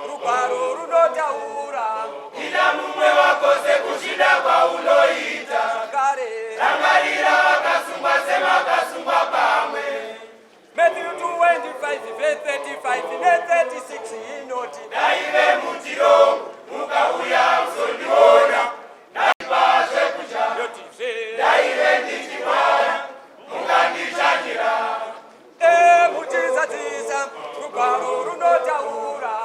rugwaro runotaura ida mumwe wakose kushida kwaunoita zvakare rangarira vakasungwa semakasungwa pamwe. Matthew 25 verse 35 ne-36 inoti daive mutiro mukauya kuzondiona ndaipazve kucha yotize daive ndichirwara mukandishanyira mutizadzisa rugwaro runotaura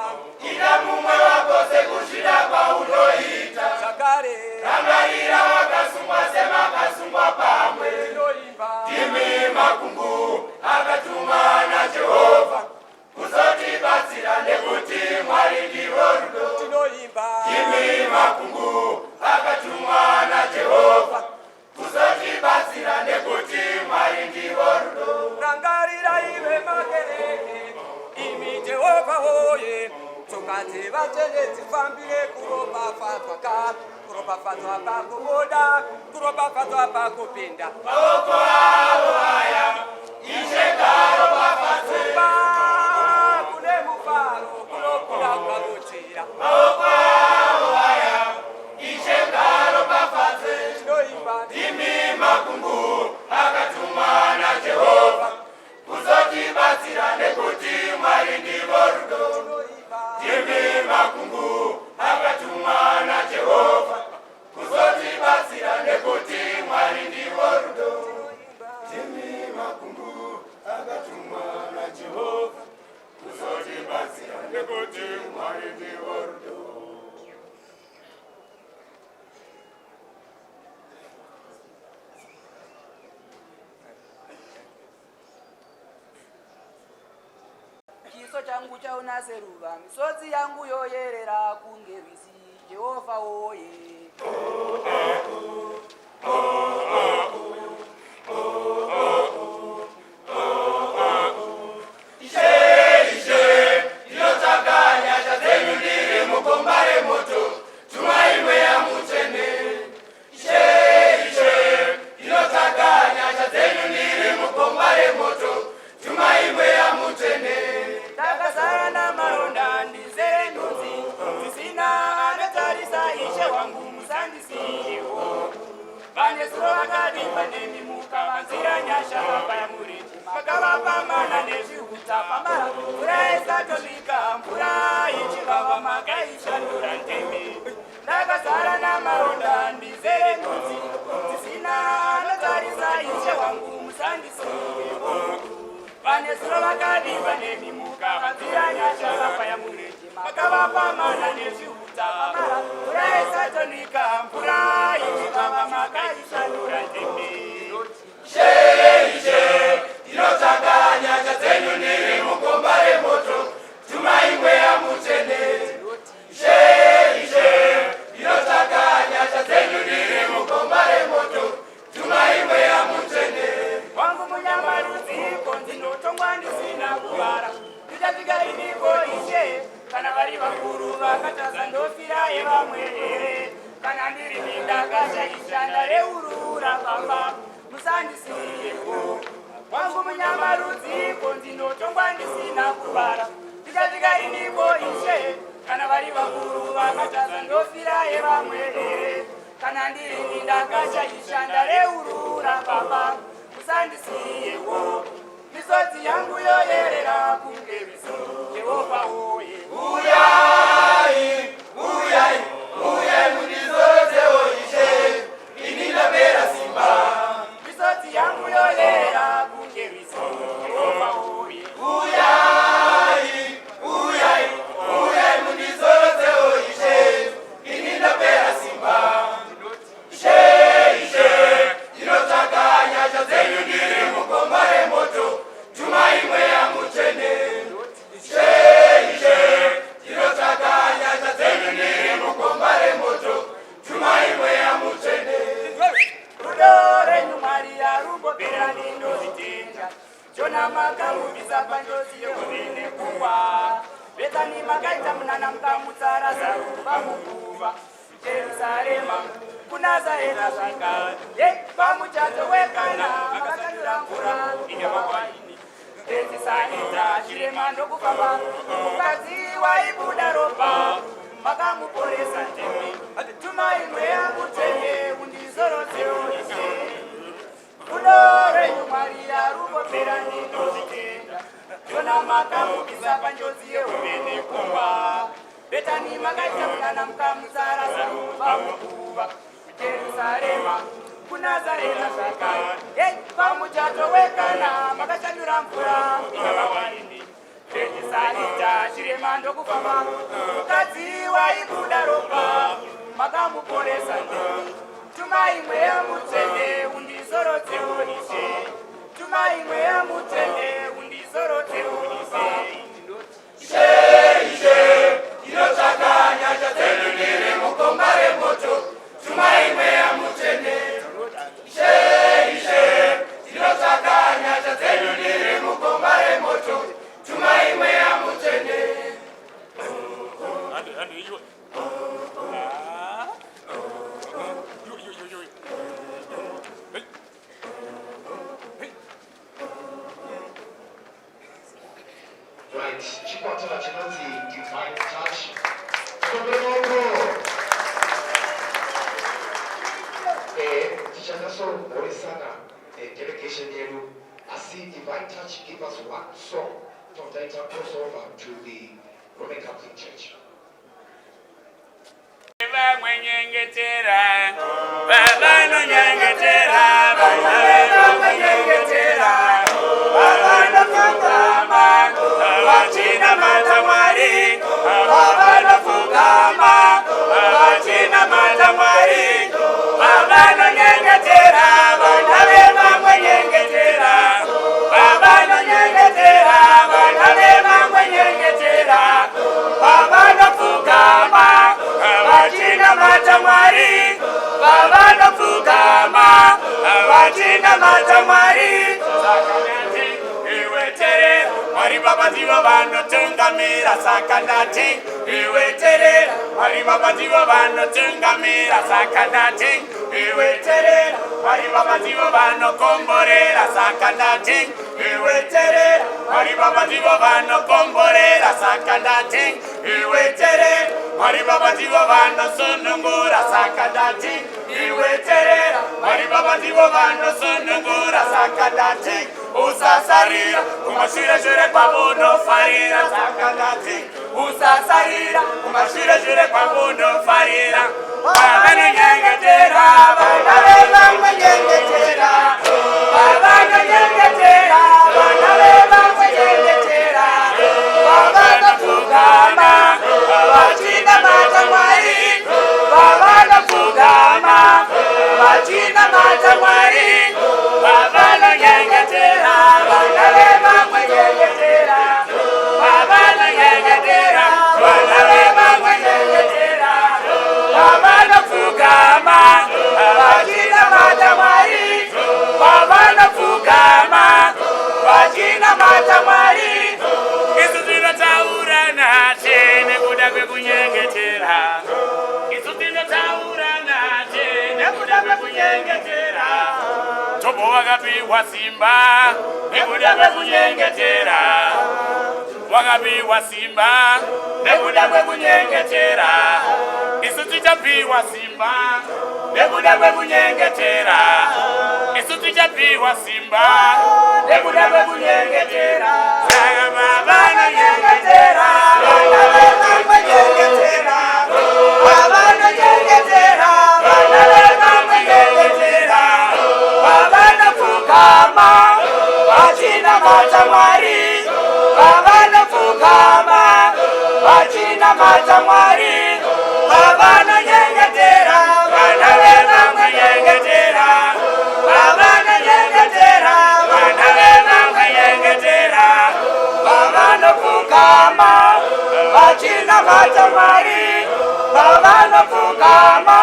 ida mumwe wakose kushida kwaunoita zvakare rangarira vakasungwa semakasungwa pamwe. tinoimba timi makungu akatumwa naJehovha kuzotibatsira nekuti Mwari ndivo rudo. tinoimba timi makungu akatumwa naJehovha kuzotibatsira nekuti Mwari ndivo rudo. rangarira ive makereke imi Jehovha woye tsoka dzevatende dzifambire kuropafadzwa ka kuropafadzwa pakubuda kuropafadzwa pakupinda maoko avo aya ishegaro pafadzwe kune mufaro kunokura kwakuchira maoko avo aya ishegaro pafadzwe. tinoimba timi makungu akatumwa naJehovha kuzotibatsira nekuti Mwari ndivo rudo. tinoimba timi makungu akatumwa naJehovha kuzotibatsira nekuti Mwari ndivo rudo. timi makungu akatumwa naJehovha kuzotibatsira nekuti Mwari ndivo rudo. chiso changu chaona seruva misodzi yangu yoyerera kunge rwizi Jehovha woye ndakazara namaronda ndizere ndudzi dzisina anotarisa ishe wangu musandisiyewo vane suro vakadimba nemimuka vanzira nyasha vabaya murenje makavapamana nezvihuta pamara mvura isatosvika mvura ichivava makaishandura ndeme ndakazara namaronda ndizere ndudzi dzisina anotarisa ishe wangu musandisiyewo vane suro vakadimba nemimuka vanzira nyasha vabaya murenje makavapamana nezvihuta pamara mvura isatosvika mvura ichivava makaishandura ndeme inotsvaka nyasha dzenyu ndiri mukomba remoto tumai mweya mutsvene. inotsvaka nyasha dzenyu ndiri mukomba remoto tumai mweya mutsvene. wangu munyama rudziko ndinotongwa ndisina kuvara ndichasvika iniko ishe kana vari vakuru vakatadza ndofira yevamwe here kana ndiri mindakashaishanda reurura pamba musandisiyewo wangu munyama rudziko ndinotongwa ndisina kuvara ndichasvika iniko ishe kana vari vakuru vakatadza ndofira yevamwe here kana ndiri mindakashaishanda reurura pamba musandisiyewo misodzi yangu yoyerera kunge rwizi Jehovha woye uyai uyai uyai mundizodzewo ishe ini ndapera simba. misodzi yangu yoyerera kunge rwizi Jehovha woye uyai uyai uyai mundizodzewo ishe ini ndapera simba. inotsvaka nyasha dzenyu ndiri mukomba remoto tumai mweya mutsvene. inotsvaka nyasha dzenyu ndiri mukomba remoto tumai mweya mutsvene. rudo renyu Mwari harumbopera ndinozvitenda chona makamubvisa panjodzi yekuvene kuwa Bethani makaita munana mukamutsara zaruva muguva Jerusalema kunazareta zvakare pamuchato wekana vakatandura mvura ine mawaini tezisaita chirema ndokufamba mukadzi waibuda ropa makamuporesa ndemi tumai mweya mutende undizorotsewo ise rudo renyu mwari arungopera ndinozvitenda jona makamubvisa panjodzi yeumene kumba betani makaita munana mukamutsarasa kubva mukuva kujerusarema kunazareta zvakare pamuchato wekana makashandura mvura ikavawaini techisaita chirema ndokufamba mukadzi waibuda ropa makamuporesa ndemi tumai mweya mutsvene undizorotsewo ise tumai mweya mutsvene undizorotsewo ise Ishe, inotsvaka nyasha dzenyu ndiri mukomba remoto, tumai mweya mutsvene. Ishe, inotsvaka nyasha dzenyu ndiri mukomba remoto, tumai mweya mutsvene. Right, chikwata chinonzi divine touch. Tobelongo. Tichanyatsohoresana delegation yedu. Asi divine touch give us one song. Totaita crossover to the Roman Catholic Church. Baba nyengetera, baba no nyengetera, baba nyengetera, baba no fugama, bachina matamari, baba no fugama, bachina matamari, baba no nyengetera, baba nyengetera, baba no nyengetera, baba nyengetera, baba no fugama. Vachina matamari, baba no fugama, vachina matamari. Sakandati, iwetere, mari baba diva vano tungamira. Sakandati, iwetere, mari baba diva vano tungamira. Sakandati, iwetere, mari baba diva vano komborera. Sakandati, iwetere, mari baba diva vano komborera. Sakandati, iwetere. Mari baba divo vano sunungura sakadati iweterera mari baba divo vano sunungura sakadati usasarira kumashira shure kwabuno farira sakadati usasarira kumashira shure kwabuno farira baba nyengetera baba baba nyengetera baba nyengetera baba nyengetera baba nafugama vachina matamari baba nafugama vachina matamari baba nyengetera baba baba nyengetera baba nyengetera baba nyengetera baba nafugama vachina matamari baba nafugama vachina matamari isu tinotaura naye nekuda kwekunyengetera isu tinotaura naye nekuda kwekunyengetera tobo wakapiwa simba nekuda kwekunyengetera wakapiwa simba nekuda kwekunyengetera isu tichapiwa simba nekuda kwekunyengetera isu tichapiwa simba nekuda kwekunyengetera baba nyengetera baba nyengetera baba nyengetera baba nyengetera baba nafugama vachina matamari baba nafugama vachina matamari baba nyengetera baba nyengetera baba nyengetera baba nyengetera baba nafugama vachina matamari baba nafugama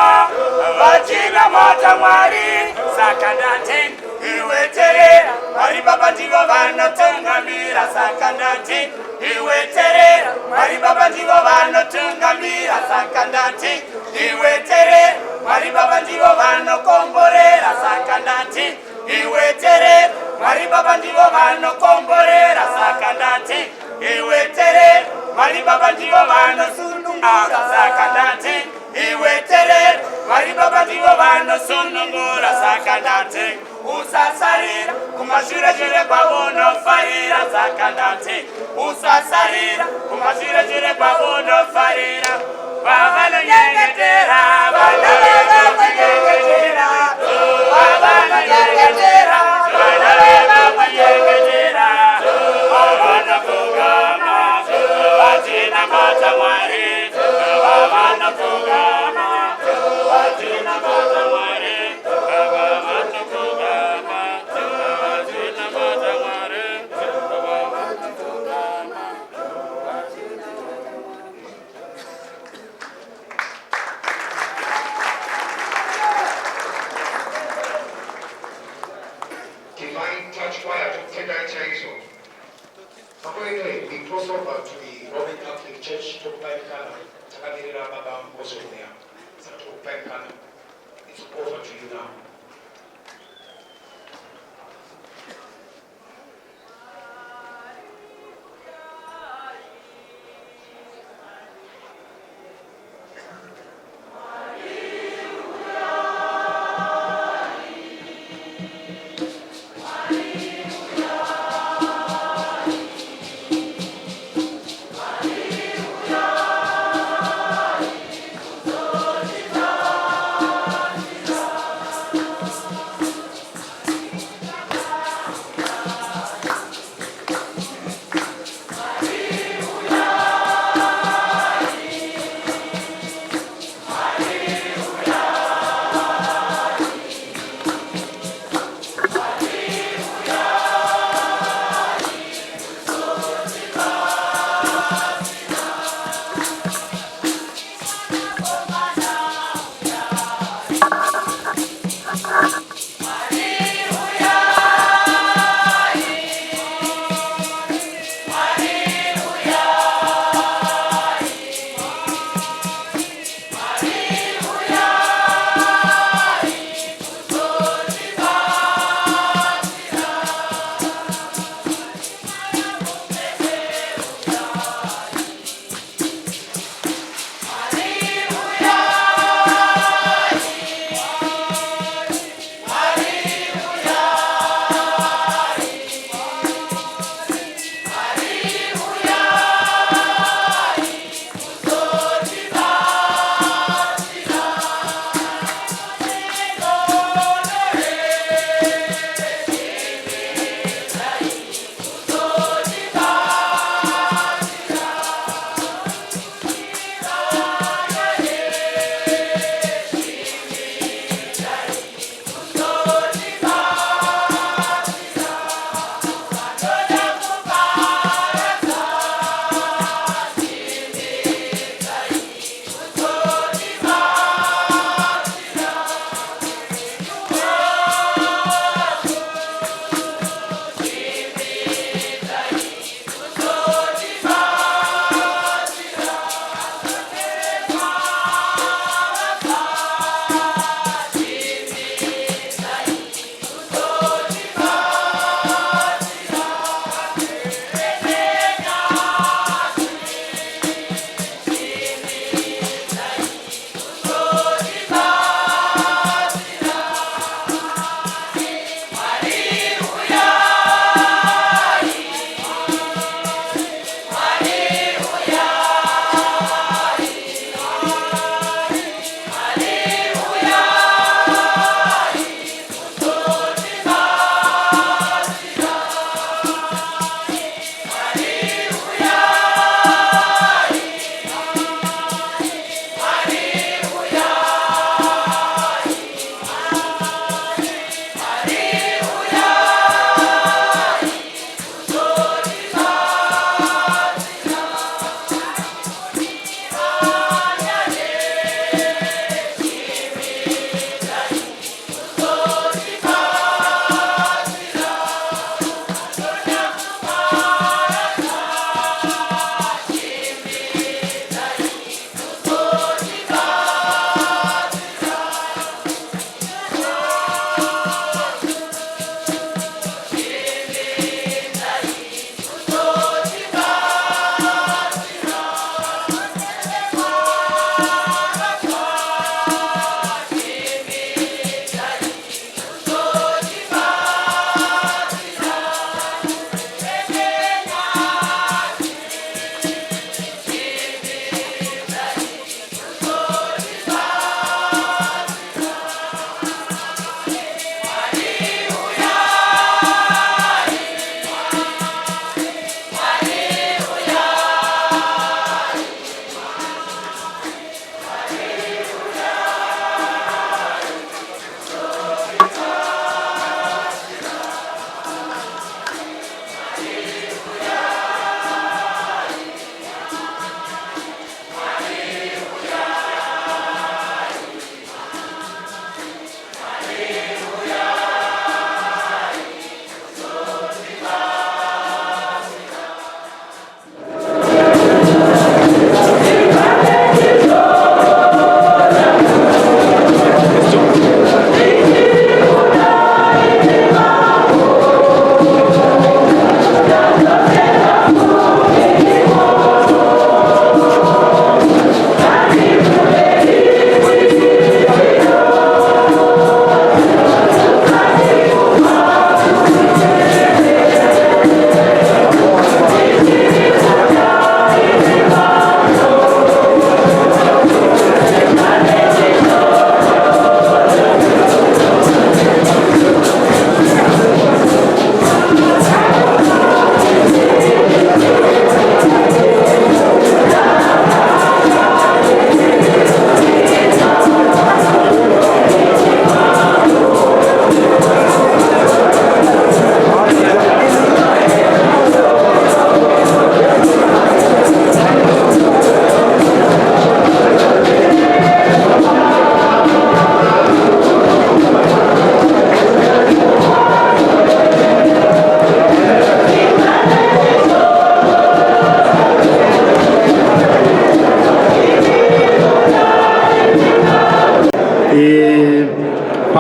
vachina matamari sakandati iweterera mari baba ndivo vanotungamira sakandati iweterera mari baba ndivo vanotungamira sakandati iweterera mari baba ndivo vanokomborera sakandati iweterera mari baba ndivo vanokomborera baba ndivo vanosunungura saka ndati iwe terera vari baba ndivo vanosunungura saka ndati usasarira kumashure kwavonofarira saka ndati usasarira kumashure kwavonofarira vavanonyengetera vana vevamunyengetera vavanonyengetera vana vevamunyengetera vavanapfugama vatinamata mwari vavanapfugama vatinamata mwari vavanapfugama vatinamata mwari vavanapfugama. Divine touch choir to Tendai Chaiso. Accordingly, we cross over to the Roman Catholic Church to Paikana. Takamirira Baba Mbosonia. To Paikana. It's over to you now.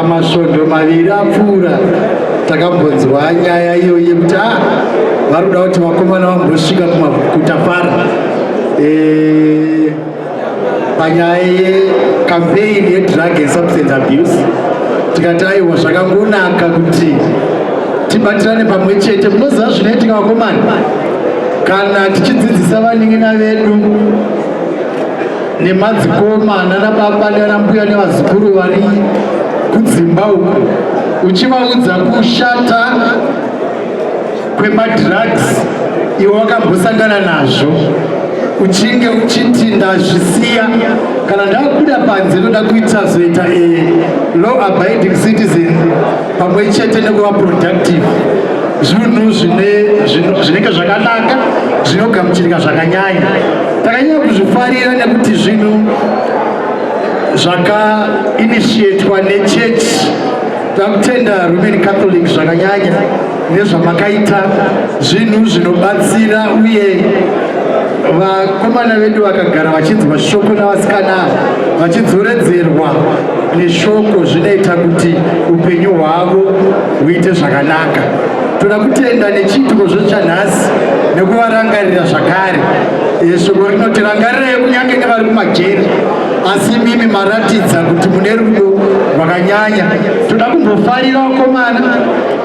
pamasvondo maviri apfuura takambonzwa nyaya iyo yekuti vari kuda kuti vakomana vambosvika kutafara panyaya yecampaign yedrug and substance abuse. Tikati aiwa zvakangonaka kuti tibatirane pamwe chete. Munoziva zvinoitika vakomana kana tichidzidzisa vanin'ina vedu nemadzikoma nanababa nanambuya nevazukuru vari kudzimba uku, uchivaudza kushata kwemadrugs iwe wakambosangana nazvo, uchinge uchiti ndazvisiya, kana ndakuda panze ndoda kuita zoita law abiding citizen pamwe chete nekuva productive. Zvinhu zvinenge zvakanaka zvinogamuchirika zvakanyanya. Takanyanya kuzvifarira nekuti zvinhu zvakainitiatwa nechechi. Takutenda Roman Catholic zvakanyanya nezvamakaita, zvinhu zvinobatsira, uye vakomana vedu vakagara vachinzwa shoko navasikana vachidzoredzerwa neshoko, zvinoita kuti upenyu hwavo huite zvakanaka. Toda kutenda nechiitiko zvechanhasi nekuvarangarira zvakare. Shoko rinoti rangarirai kunyange nevari kumajeri, asi mimi maratidza kuti mune rudo rwakanyanya. Toda kumbofarira vakomana,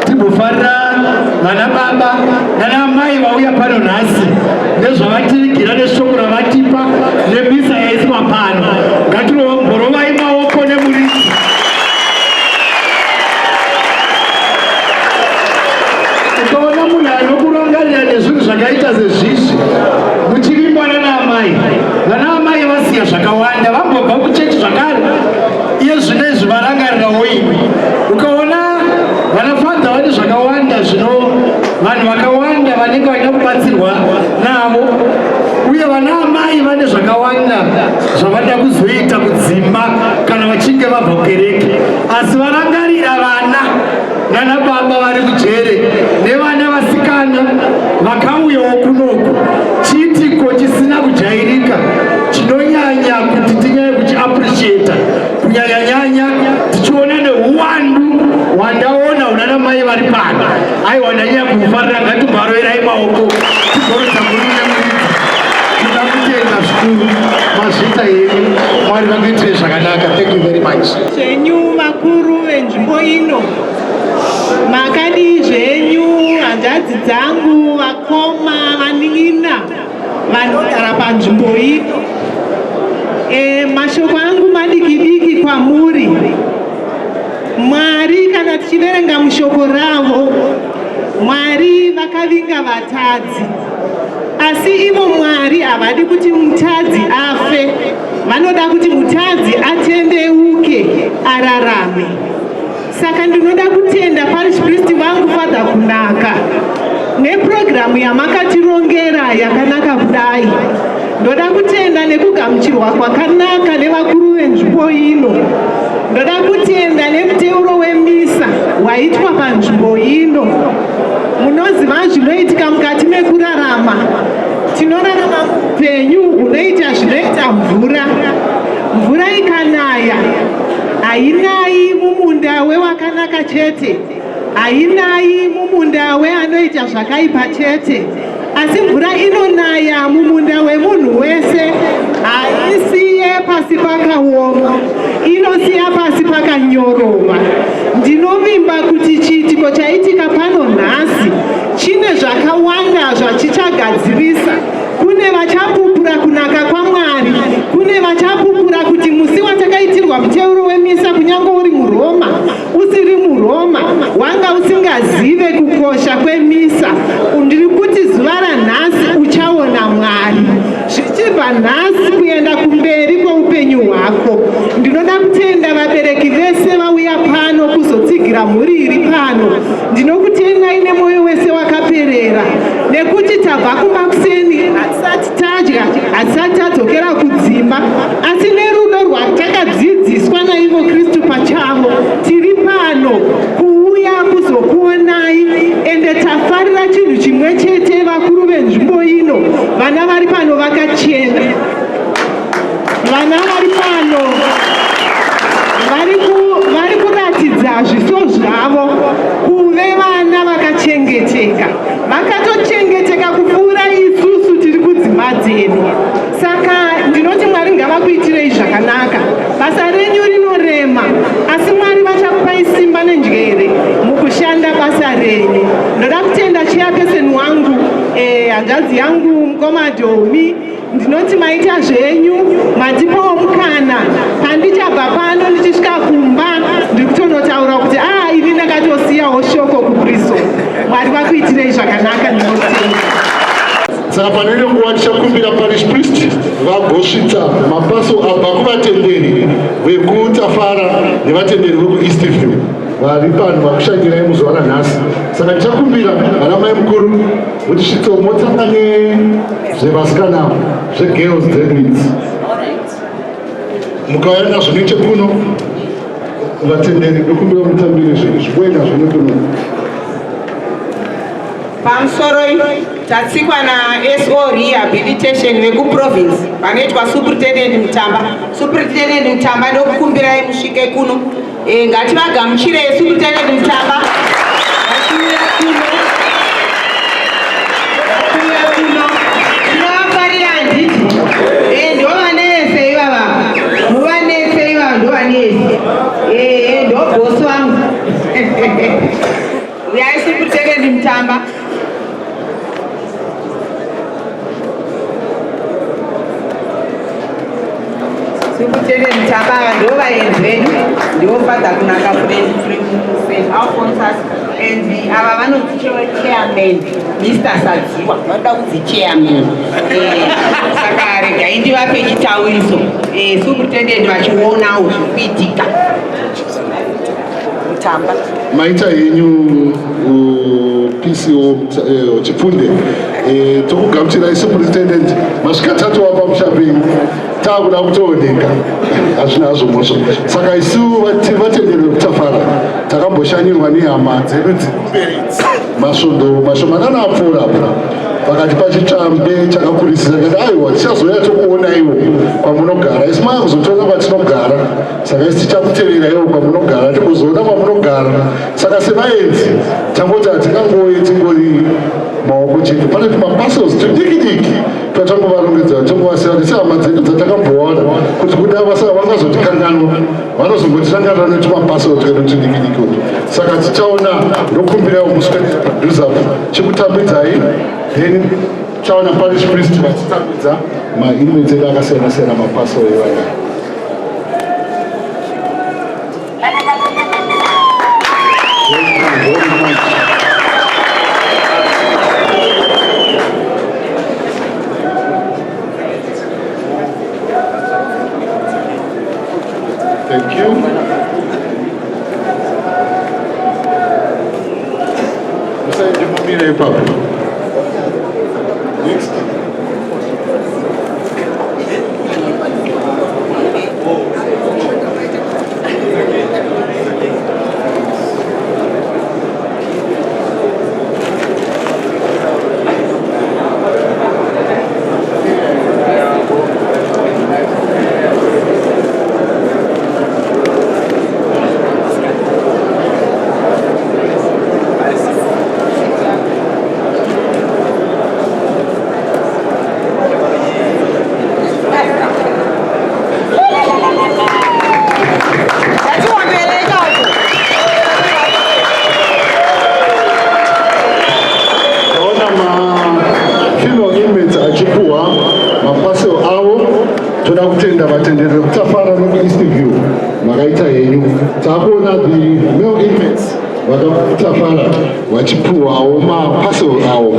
timbofarira vana baba nana mai vauya pano nhasi nezvavativigira neshoko ravatipa nemisa yaiswa pano. Ngatinomborovai maoko nemuridzi. Ukaona munhu anokurangarira nezvinhu zvakaita sezvizvi muchirimbwa nanaamai, vanaamai vasiya zvakawanda, vambobva kuchechi zvakare, iye zvinezvi varangarirawo imwe. Ukaona vanafadza vane zvakawanda vanhu vakawanda vanenge vaida kubatsirwa navo, uye vanaamai vane zvakawanda zvavada kuzoita kudzimba kana vachinge vabva kukereke, asi varangarira vana nana baba vari kujere nevana vasikana vakauyawo kunoku. Chiitiko chisina kujairika chinonyanya kuti tinyanye kuchiappreciata, kunyanyanyanya tichiona neuwandu hwandaona unana mai vari pano. Aiwa ndanyanya kufarira, ngatimbaroerai maoko tigorodza murume muridzi. Tinoda kutenda zvikuru mazvita henyu, Mwari vakuitire zvakanaka. Thank you very much. Zvenyu vakuru venzvimbo ino, makadi zvenyu, hanzvadzi dzangu, vakoma, vanin'ina vanogara panzvimbo ino. Mashoko angu madiki-diki kwamuri. Mwari kana tichiverenga mushoko ravo, Mwari vakavinga vatadzi, asi ivo Mwari havadi kuti mutadzi afe, vanoda kuti mutadzi atendeuke ararame. Saka ndinoda kutenda parish priest vangu Father kunaka nepurogiramu yamakatirongera yakanaka kudai. Ndoda kutenda nekugamuchirwa kwakanaka nevakuru venzvimbo ino. Ndoda kutenda nemuteuro wemisa waitwa panzvimbo ino. Munoziva zvinoitika mukati mekurarama. Tinorarama muupenyu hunoita zvinoita mvura. Mvura ikanaya hainayi mumunda wewakanaka chete, hainayi mumunda weanoita zvakaipa chete, asi mvura inonaya mumunda wemunhu wese. Haisiye pasi pakaoma, inosiya pasi pakanyorova. Ndinovimba kuti chiitiko chaitika pano nhasi chine zvakawanda zvachichagadzirisa. Kune vachapupura kunaka kwaMwari, kune vachapupura kuti musi watakaitirwa muteuro wemisa, kunyange uri muRoma usiri muRoma, wanga usingazive kukosha kwemisa, ndiri kuti zuva ranhasi uchaona Mwari. Zvichibva nhasi kuenda kumberi kweupenyu hwako. Ndinoda kutenda vabereki vese vauya pano kuzotsigira mhuri iri pano. Ndinokutendai nemwoyo wese wakaperera, nekuti tabva kumakuseni hatisati tadya, hatisati tadzokera kudzimba, asi nerudo rwatakadzidziswa naivo Kristu pachavo tiri pano kuuya kuzokuonai. Ende tafarira chinhu chimwe chete, vakuru venzvimbo ino, vana vari pano vakachena, vana vari pano vari kuratidza vakachengeteka, vakatochengeteka kupfuura isusu tiri kudzimadzeni. Saka ndinoti Mwari ngavakuitirei zvakanaka. Basa renyu rinorema, asi Mwari vachakupai simba nenjere mukushanda basa renyu. Ndoda kutenda chairperson wangu, hanzvadzi yangu mukoma Dhomi, ndinoti maita zvenyu, matipawo mukana. Pandichabva pano ndichisvika kumba ndiri kutonotaura kuti ini ndakatosiyawo shoko kuKristu. Mwari vakuitirei zvakanaka, ndinotenda. Saka panoite nguva tichakumbira parish priest vagosvitsa mapaso abva kuvatenderi vekutafara nevatenderi vekueastview vari pano vakushandirai muzuva ranhasi. Saka tichakumbira vana mai mukuru kuti svitso motanga nezvevasikana zvegirls debits mukauya nazvo nechekuno kuvatenderi dokumbira mutambire zvikwena zvinokuno. Pamusoro tatsikwa naSO rehabilitation vekuprovince vanoitwa superintendent Mutamba. Superintendent Mutamba ndokukumbirai musvike kuno. Ngativagamuchirei superintendent Mutamba. Tinovafarira handiti. Ndovanese ivava. Muvanese ivava ndovanese. Ndobosi wangu. Uyai superintendent Mutamba. Superintendent Mutamba ndovaenzi venyu, ndivofadza kunaka Friend Alphonsus, and ava vanonzi chairman Mr. Sadziwa, vanoda kunzi chairman. Saka regai ndivape chitauriso superintendent vachionawo zvikuitika. Mutamba maita yenyu PCO Chifunde tokugamuchirai superintendent masvika 3 wapa mushapenyu taakuda kutooneka hazvina hazvo mhosvo. Saka isu vatenderi vekutafara takamboshanyirwa nehama dzedu dzekuberedzi masvondo mashomanana apfuura apa vakatipa chitsvambe chakakurisisa kuti aiwa tichazoya tokuonaiwo kwamunogara. Isi maakuzotoona kwatinogara, saka isi tichakuteveraiwo kwamunogara, tikuzoona kwamunogara. Saka sevaenzi tangoti hatingangoi tingori maoko chedu, pane tumapasos tudiki diki twatangovarongedza tangovasiya kuti sehama dzedu dzatakamboona kuti kuda vasa vangazotikanganwa vanozongotisanganira netumapasos twedu tudiki diki utu. Saka tichaona ndokumbirawo musipedhusapo chikutambidzai then chaona parish priest vachitambidza mainwedzi edu akasiyana siyana mapaso evaya. Thank you. Musaidimumire ipapo. Next. vatenderi vekutafara nekueastview vakaita henyu. Takuona the male inmates vakatafara vachipuhwawo mapasel avo.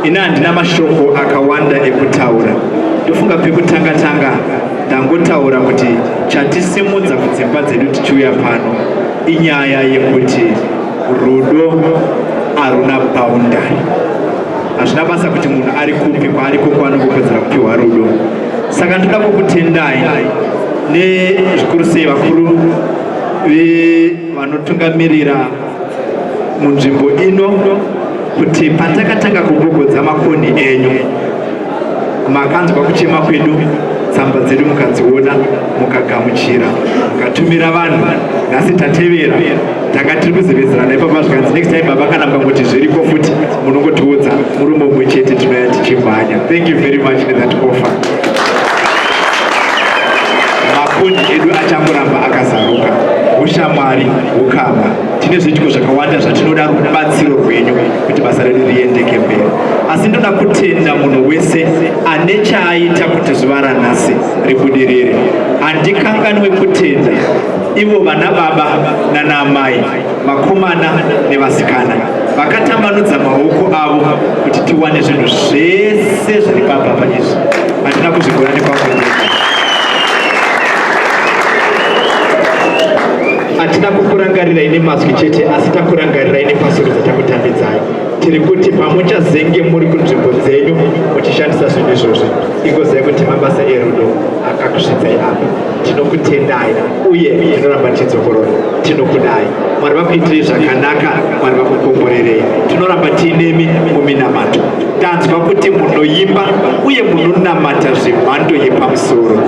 ina handina mashoko akawanda ekutaura. Ndofunga pekutanga ndangotaura kuti chatisimudza kudzimba dzedu tichiuya pano inyaya yekuti rudo haruna boundary. Hazvina basa kuti munhu ari kupi kwaariko kwaanongokodzera kupiwa rudo. Saka ndoda kukutendai nezvikuru sei vakuru vanotungamirira munzvimbo ino kuti patakatanga kugogodza makoni enyu makanzwa kuchema kwedu, tsamba dzedu mukadziona, mukagamuchira, mukatumira vanhu. Nhasi tatevera, tanga tiri kuzevezerana ipapa zvikanzi next time baba kana mukangoti zviriko futi munongotiudza muri mumwe chete tinoya tichimhanya. Thank you very much for that offer. Makoni edu achangoramba akazaruka, ushamwari hukama. Tine zvidyo zvakawanda zvatinoda rubatsiro rwenyu kuti basa redu riendeke mberi. Asi ndoda kutenda munhu wese ane chaaita kuti zuva ranhasi ribudirire. Handikanganwe kutenda ivo vana baba nana amai, vakomana nevasikana vakatambanudza maoko avo kuti tiwane zvinhu zvese zviri pababa izvi. Handina kuzvigona nekwakueka. Hatina kukurangarirai nemazwi chete, asi takurangarirai nepasuro dzatakutambidzai. Tiri kuti pamuchazenge muri kunzvimbo dzenyu muchishandisa zvinhu izvozvi, ingozai kuti mabasa erudo akakusvidzai apa. Tinokutendai uye tinoramba tichidzokorora. Tinokudai. Mwari vakuitirei zvakanaka, Mwari vakukomborerei. Tinoramba tiinemi muminamato. Tanzwa kuti munoimba uye munonamata zvemhando yepamusoro.